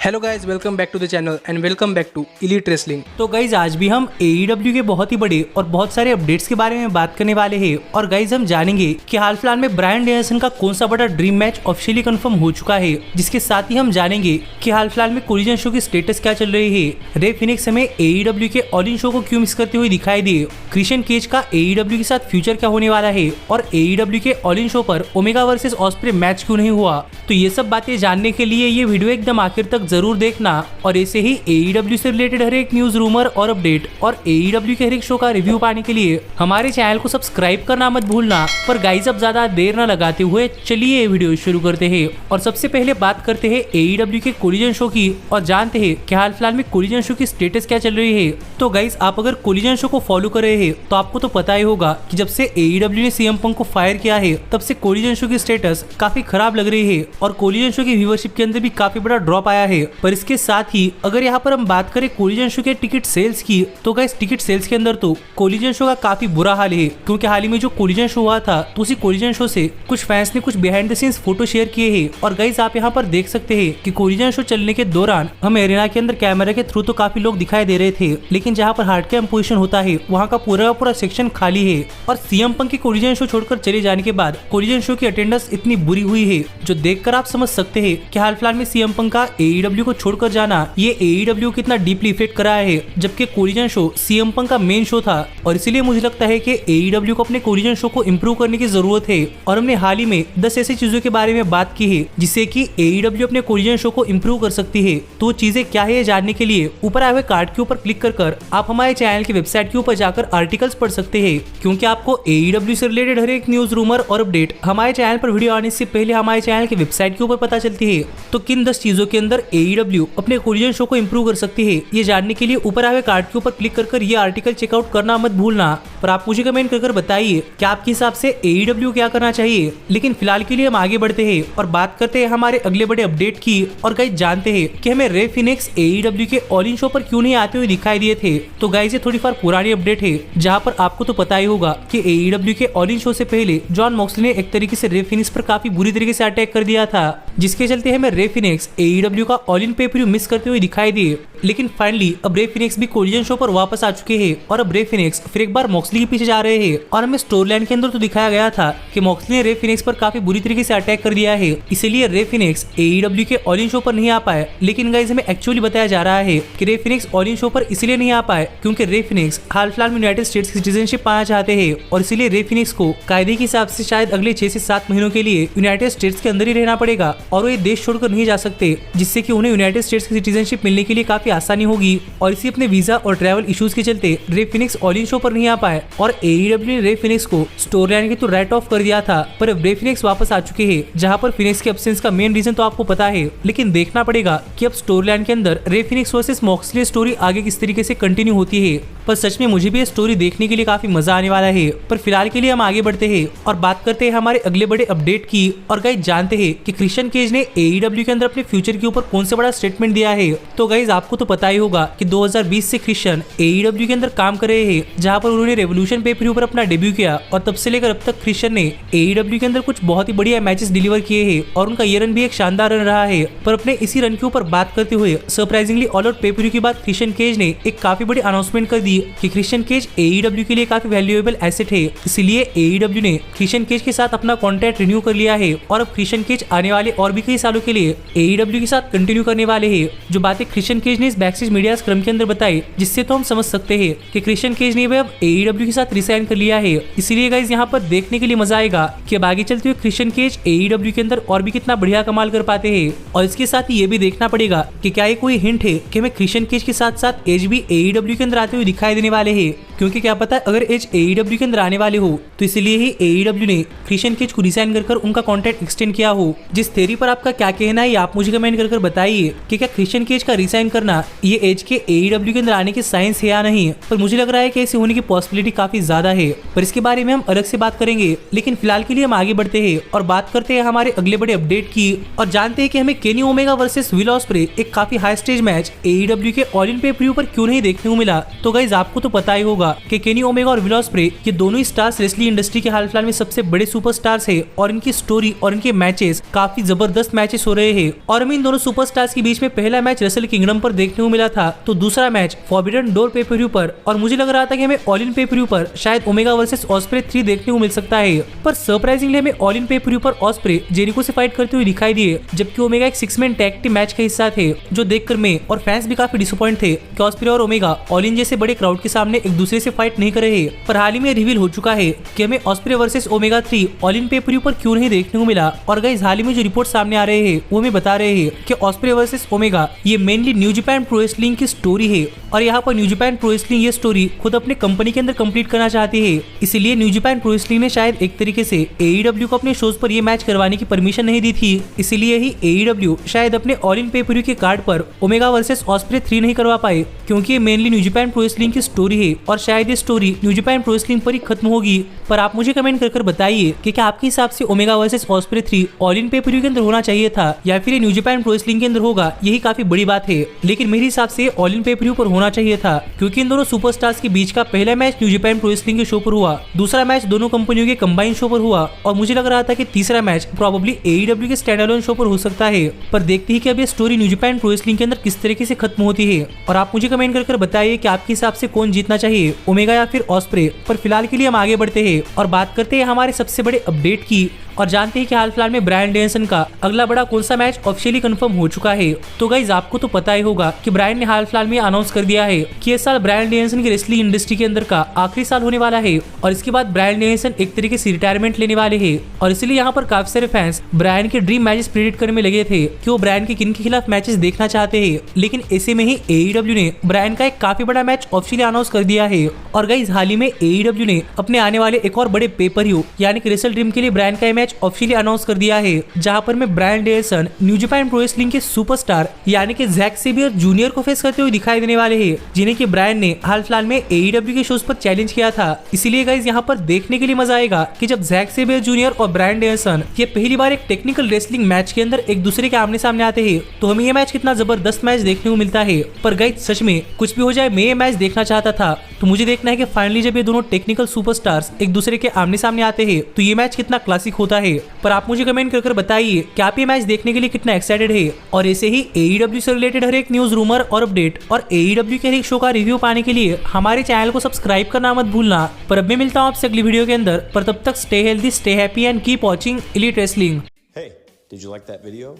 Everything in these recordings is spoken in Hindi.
Hello guys, welcome back to the channel and welcome back to elite wrestling. तो गाइज आज भी हम AEW के बहुत ही बड़े और बहुत सारे अपडेट्स के बारे में बात करने वाले हैं। और गाइज हम जानेंगे कि हाल फिलहाल में ब्रायन डेनियल्सन का कौन सा बड़ा ड्रीम मैच ऑफिशियली कंफर्म हो चुका है, जिसके साथ ही हम जानेंगे कि हाल फिलहाल में कोलिजन शो की स्टेटस क्या चल रही है। रे फिनिक्स हमें AEW के ऑल इन शो को क्यों मिस करते हुए दिखाई दिए, क्रिश्चियन केज का AEW के साथ फ्यूचर क्या होने वाला है, और AEW के ऑल इन शो पर ओमेगा वर्सेस ऑस्प्रे मैच क्यों नहीं हुआ। तो ये सब बातें जानने के लिए ये वीडियो एकदम आखिर तक जरूर देखना। और ऐसे ही AEW से रिलेटेड हर एक न्यूज, रूमर और अपडेट और AEW के हर एक शो का रिव्यू पाने के लिए हमारे चैनल को सब्सक्राइब करना मत भूलना। पर गाइस अब ज्यादा देर न लगाते हुए चलिए ये वीडियो शुरू करते हैं। और सबसे पहले बात करते हैं AEW के कोलिजन शो की और जानते हैं कि हाल फिलहाल में कोलिजन शो की स्टेटस क्या चल रही है। तो गाइस आप अगर कोलिजन शो को फॉलो कर रहे हैं तो आपको तो पता ही होगा कि जब से AEW ने CM पंक को फायर किया है तब से कोलिजन शो की स्टेटस काफी खराब लग रही है और कोलिजन शो की व्यूअरशिप के अंदर भी काफी बड़ा ड्रॉप आया है। पर इसके साथ ही अगर यहाँ पर हम बात करें कोलिजन शो के टिकट सेल्स की, तो गाइस टिकट सेल्स के अंदर तो कोलिजन शो का काफी बुरा हाल है, क्योंकि हाल ही में जो कोलिजन शो हुआ था तो उसी कोलिजन शो से कुछ फैंस ने कुछ behind the scenes photo share किए हैं। और गाइस आप यहाँ पर देख सकते हैं कि कोलिजन शो चलने के दौरान हमें एरिना के अंदर कैमरा के थ्रू तो काफी लोग दिखाई दे रहे थे, लेकिन जहाँ पर हार्ड कैम पोजीशन होता है वहाँ का पूरा सेक्शन खाली है। और CM पंक की कोलिजन शो छोड़कर चले जाने के बाद कोलिजन शो की अटेंडेंस इतनी बुरी हुई है जो देखकर आप समझ सकते हैं कि हाल फिलहाल में CM पंक का AEW को छोड़कर जाना ये AEW कितना डीपली इफेक्ट करा है, जबकि कोलिजन शो CM पंक का मेन शो था। और इसीलिए मुझे लगता है कि AEW को अपने कोलिजन शो को इम्प्रूव करने की जरूरत है। और हमने हाल ही में 10 ऐसी चीजों के बारे में बात की है जिससे कि AEW अपने कोलिजन शो को इम्प्रूव कर सकती है। तो चीजें क्या है जानने के लिए ऊपर आए हुए कार्ड के ऊपर क्लिक कर आप हमारे चैनल की वेबसाइट के ऊपर जाकर आर्टिकल्स पढ़ सकते हैं, क्योंकि आपको AEW से रिलेटेड हर एक न्यूज, रूमर और अपडेट हमारे चैनल पर वीडियो आने से पहले हमारे चैनल की वेबसाइट के ऊपर पता चलती है। तो किन 10 चीजों के अंदर AEW अपने कोलिजन शो को इम्प्रूव कर सकती है, ये जानने के लिए ऊपर आए कार्ड के ऊपर क्लिक कर ये आर्टिकल चेकआउट करना मत भूलना। पर आप मुझे कमेंट कर बताइए कि आपके हिसाब से AEW क्या करना चाहिए। लेकिन फिलहाल के लिए हम आगे बढ़ते हैं और बात करते हैं हमारे अगले बड़े अपडेट की। और गाइस जानते हैं कि हमें रे फिनिक्स AEW के ऑल इन शो पर क्यों नहीं आते हुए दिखाई दिए थे। तो गाइस ये थोड़ी फार पुरानी अपडेट है, जहाँ पर आपको तो पता ही होगा कि AEW के ऑल इन शो से पहले जॉन मॉक्सली ने एक तरीके से रे फिनिक्स पर काफी बुरी तरीके से अटैक कर दिया था, जिसके चलते हमें रे फिनिक्स AEW का ऑल इन पे मिस करते हुए दिखाई दिए। लेकिन फाइनली अब रे फिनिक्स भी कोलिजन शो पर वापस आ चुके हैं और अब रे फिनिक्स फिर एक बार मॉक्सली के पीछे जा रहे हैं। और हमें स्टोरी लाइन के अंदर तो दिखाया गया था कि मॉक्सली ने रे फिनिक्स पर काफी बुरी तरीके से अटैक कर दिया है, इसीलिए रे फिनिक्स AEW के ऑल इन शो पर नहीं आ पाए। लेकिन गाइस हमें एक्चुअली बताया जा रहा है कि रे फिनिक्स ऑल इन शो पर इसलिए नहीं आ पाए क्योंकि रे फिनिक्स हाल फिलहाल में यूनाइटेड स्टेट्स की सिटीजनशिप पाना चाहते हैं, और इसीलिए रे फिनिक्स को कायदे के हिसाब से शायद अगले 6 से 7 महीनों के लिए यूनाइटेड स्टेट्स के अंदर ही रहना पड़ेगा और वो ये देश छोड़कर नहीं जा सकते, जिससे कि उन्हें यूनाइटेड स्टेट्स की सिटीजनशिप मिलने के लिए काफी आसानी होगी। और इसी अपने वीजा और ट्रैवल इश्यूज के चलते रे फिनिक्स ऑल इन शो पर नहीं आ पाए और AEW ने रे फिनिक्स को स्टोरी लाइन के तो राइट ऑफ कर दिया था। पर अब रे फिनिक्स वापस आ चुके हैं, जहां पर फिनिक्स के एब्सेंस का मेन रीजन तो आपको पता है, लेकिन देखना पड़ेगा कि अब स्टोरी लाइन के अंदर रे फिनिक्स वर्सेस मॉक्सली स्टोरी आगे किस तरीके से कंटिन्यू होती है। पर सच में मुझे भी ये स्टोरी देखने के लिए काफी मजा आने वाला है। पर फिलहाल के लिए हम आगे बढ़ते हैं और बात करते हैं हमारे अगले बड़े अपडेट की। और गाइस जानते हैं कि क्रिश्चियन केज ने AEW के अंदर अपने फ्यूचर के ऊपर कौन सा बड़ा स्टेटमेंट दिया है। तो गाइस आपको तो पता ही होगा कि 2020 से क्रिश्चियन AEW के अंदर काम कर रहे हैं, जहां पर उन्होंने रेवोल्यूशन पे ऊपर अपना डेब्यू किया। और तब से लेकर अब तक क्रिश्चियन ने AEW के अंदर कुछ बहुत ही बढ़िया मैचेस डिलीवर किए हैं और उनका ये रन भी एक शानदार रन रहा है। पर अपने इसी रन के ऊपर बात करते हुए सरप्राइजिंगली ऑल आउट पे के बाद क्रिश्चियन केज ने एक काफी बड़ी अनाउंसमेंट कर दी कि क्रिश्चियन केज AEW के लिए काफी वैल्यूएबल एसेट है, इसलिए AEW ने क्रिश्चियन केज के साथ अपना कॉन्ट्रैक्ट रिन्यू कर लिया है और अब क्रिश्चियन केज आने वाले और भी कई सालों के लिए AEW के साथ कंटिन्यू करने वाले हैं। जो बातें क्रिश्चियन केज ने इस बैकस्टेज मीडिया स्क्रम के अंदर बताई, जिससे तो हम समझ सकते हैं कि क्रिश्चियन केज ने अब AEW के साथ रिसाइन कर लिया है। इसीलिए गाइस यहाँ पर देखने के लिए मजा आएगा कि अब आगे चलते हुए क्रिश्चियन केज AEW के अंदर और भी कितना बढ़िया कमाल कर पाते हैं। और इसके साथ ही ये भी देखना पड़ेगा कि क्या ये कोई हिंट है कि हमें क्रिश्चियन केज के साथ साथ एज भी AEW के अंदर आते हुए दिखाई देने वाले हैं, क्योंकि क्या पता है अगर एज AEW के अंदर आने वाले हो तो इसलिए ही AEW ने क्रिश्चियन केज को रिसाइन कर उनका कॉन्ट्रैक्ट एक्सटेंड किया हो। जिस थ्योरी पर आपका क्या कहना है आप मुझे कमेंट कर बताइए कि क्या क्रिश्चियन केज का रिसाइन करना ये एज के AEW के अंदर आने की साइंस है या नहीं। पर मुझे लग रहा है कि ऐसे होने की पॉसिबिलिटी काफी ज्यादा है, पर इसके बारे में हम अलग से बात करेंगे। लेकिन फिलहाल के लिए हम आगे बढ़ते हैं और बात करते हैं हमारे अगले बड़े अपडेट की और जानते हैं कि हमें Kenny Omega versus will osprey एक काफी हाई स्टेज मैच AEW के ऑल इन पे पर क्यों नहीं देखने को मिला। तो गाइस आपको तो पता ही होगा होगा कि केनी ओमेगा और विल ऑस्प्रे ये दोनों ही स्टार्स रेसलिंग इंडस्ट्री के हाल फिलहाल में सबसे बड़े सुपरस्टार्स है और इनकी स्टोरी और इनके मैचेस काफी जबरदस्त मैचेस हो रहे हैं। और हमें इन दोनों सुपरस्टार्स के बीच में पहला मैच रेसल किंगडम पर देखने को मिला था, तो दूसरा मैच फॉरबिडन डोर पे पर व्यू पर, और मुझे लग रहा था कि हमें ऑल इन पे पर व्यू पर शायद ओमेगा वर्सेस ऑस्प्रे 3 देखने को मिल सकता है। पर सरप्राइजिंगली हमें ऑल इन पे पर व्यू पर ऑस्प्रे जेरिको से फाइट करते हुए दिखाई दिए, जबकि ओमेगा एक 6 मैन टैग टीम मैच का हिस्सा थे, जो देखकर मैं और फैंस भी काफी डिसअपॉइंट थे कि ऑस्प्रे और ओमेगा ऑल इन जैसे बड़े क्राउड के सामने एक दूसरे से फाइट नहीं कर रहे। पर हाल ही में रिवील हो चुका है कि हमें osprey versus omega 3 all in पे पर व्यू पर क्यों नहीं देखने को मिला। और गाइस हाल ही में जो रिपोर्ट सामने आ रहे हैं वो हमें बता रहे हैं कि ऑस्प्रे वर्सेस ओमेगा ये mainly new Japan pro wrestling की स्टोरी है, और यहाँ पर न्यू जापान प्रो रेसलिंग ये स्टोरी खुद अपने कंपनी के अंदर कंप्लीट करना चाहती है। इसलिए न्यू जापान प्रो रेसलिंग ने शायद एक तरीके से AEW को अपने शोज पर ये मैच करवाने की परमिशन नहीं दी थी, इसलिए ही AEW शायद अपने ऑल इन पे पर व्यू के कार्ड पर ओमेगा वर्सेस ऑस्प्रे 3 नहीं करवा पाए, क्योंकि ये mainly new Japan pro wrestling की स्टोरी है और शायद ये story new Japan pro wrestling पर ही खत्म होगी। पर आप मुझे कमेंट कर बताइए कि क्या आपके हिसाब से omega versus osprey 3 all in पे पर व्यू के अंदर होना चाहिए था या फिर न्यू जापान प्रो रेसलिंग के अंदर होगा, यही काफी बड़ी बात है। लेकिन मेरे हिसाब से ऑल इन पे पर व्यू पर होना चाहिए था, क्योंकि इन दोनों सुपरस्टार्स के बीच का पहला match new Japan pro wrestling के शो पर हुआ, दूसरा मैच दोनों कंपनियों के कंबाइन शो पर हुआ, और मुझे लग रहा था कि तीसरा मैच प्रोबेबली AEW के स्टैंड अलोन शो पर हो सकता है। पर देखते ही कि अब ये story new Japan pro wrestling के अंदर किस तरीके से खत्म होती है। और आप मुझे कमेंट कर बताइए कि आपके हिसाब से कौन जीतना चाहिए, ओमेगा या फिर ऑस्प्रे। पर फिलहाल के लिए हम आगे बढ़ते हैं और बात करते हैं हमारे सबसे बड़े अपडेट की, और जानते हैं कि हाल फिलहाल में ब्रायन डेनियल्सन का अगला बड़ा कौन सा मैच ऑफिशियली कंफर्म हो चुका है। तो गाइज आपको तो पता ही होगा कि ब्रायन ने हाल फिलहाल में अनाउंस कर दिया है कि ये साल ब्रायन डेनियल्सन की रेसलिंग इंडस्ट्री के अंदर का आखिरी साल होने वाला है, और इसके बाद ब्रायन डेनियल्सन एक तरीके से रिटायरमेंट लेने वाले हैं। और इसलिए यहाँ पर काफी सारे फैंस ब्रायन के ड्रीम मैचेस प्रेडिक्ट करने में लगे थे कि वो ब्रायन के किन के खिलाफ मैचेस देखना चाहते हैं। लेकिन ऐसे में ही AEW ने ब्रायन का एक काफी बड़ा मैच ऑफिशियली अनाउंस कर दिया है। और गाइज हाल ही में AEW ने अपने आने वाले एक और बड़े पेपर व्यू यानी कि रेसल ड्रीम के लिए ब्रायन का मैच ऑफिशियली अनाउंस कर दिया है, जहां पर मैं Bryan Danielson New Japan pro wrestling के सुपरस्टार यानी कि जैक सेबियर जूनियर को फेस करते हुए दिखाई देने वाले हैं, जिन्हें कि ब्रायन ने हाल फिलहाल में AEW के शोज पर चैलेंज किया था। इसीलिए गाइज यहाँ पर देखने के लिए मजा आएगा कि जब जैक सेबियर जूनियर और ब्रायन डेनियल्सन ये पहली बार एक टेक्निकल रेसलिंग मैच के अंदर एक दूसरे के आमने सामने आते हैं, तो हमें ये मैच कितना जबरदस्त मैच देखने को मिलता है। पर गाइज सच में कुछ भी हो जाए, मैं ये मैच देखना चाहता था, तो मुझे देखना है कि फाइनली जब ये दोनों टेक्निकल सुपरस्टार्स एक दूसरे के आमने सामने आते हैं तो ये मैच कितना क्लासिक होता है। पर आप मुझे कमेंट कर बताइए कि आप ये मैच देखने के लिए कितना एक्साइटेड है। और ऐसे ही AEW से रिलेटेड हर एक न्यूज, रूमर और अपडेट और AEW के हर एक शो का रिव्यू पाने के लिए हमारे चैनल को सब्सक्राइब करना मत भूलना। पर अब मैं मिलता हूँ आपसे अगली वीडियो के अंदर, पर तब तक stay healthy, stay happy and keep watching elite wrestling. Hey, did you like that video?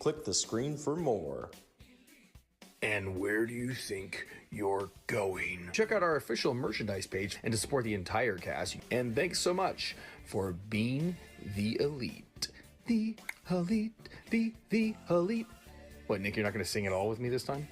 Click the screen for more. And where do you think you're going? Check out our official merchandise page and to support the entire cast. And thanks so much for being the elite. The elite, the elite. What, Nick, you're not going to sing it all with me this time?